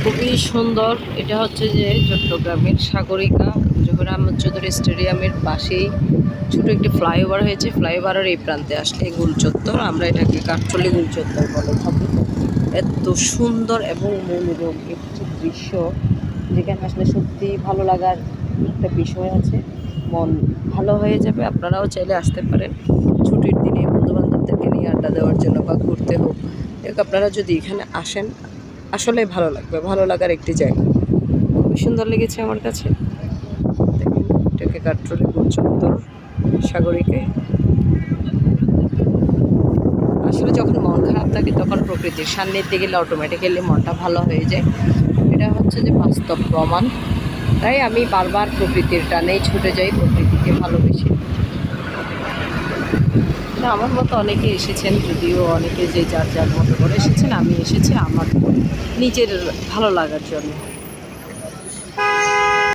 খুবই সুন্দর। এটা হচ্ছে যে চট্টগ্রামের সাগরিকা জহুর আহমদ চৌধুরী স্টেডিয়ামের পাশেই ছোট একটি ফ্লাইওভার হয়েছে। ফ্লাইওভারের এই প্রান্তে আসলে গুলচত্বর, আমরা এটাকে কাঠচল্লী গুলচত্বর বলে থাকি। এত সুন্দর এবং মনোরম একটি দৃশ্য, যেখানে আসলে সত্যি ভালো লাগার একটা বিষয় আছে। মন ভালো হয়ে যাবে। আপনারাও চাইলে আসতে পারেন ছুটির দিনে বন্ধুবান্ধবদেরকে নিয়ে আড্ডা দেওয়ার জন্য বা ঘুরতে হোক। আপনারা যদি এখানে আসেন আসলে ভালো লাগবে, ভালো লাগার একটি জায়গা। খুবই সুন্দর লেগেছে আমার কাছে। দেখেন, এটাকে কাঠচল্লী গুলচত্বর সাগরিকায়। আসলে যখন মন খারাপ থাকে তখন প্রকৃতির সান্নিধ্যে গেলে অটোমেটিক্যালি মনটা ভালো হয়ে যায়। এটা হচ্ছে যে বাস্তব প্রমাণ। তাই আমি বারবার প্রকৃতির টানেই ছুটে যাই, প্রকৃতিকে ভালোবেসে। না, আমার মতো অনেকে এসেছেন, যদিও অনেকে যে যার যার মতো করে এসেছেন, আমি এসেছি আমার নিজের ভালো লাগার জন্য।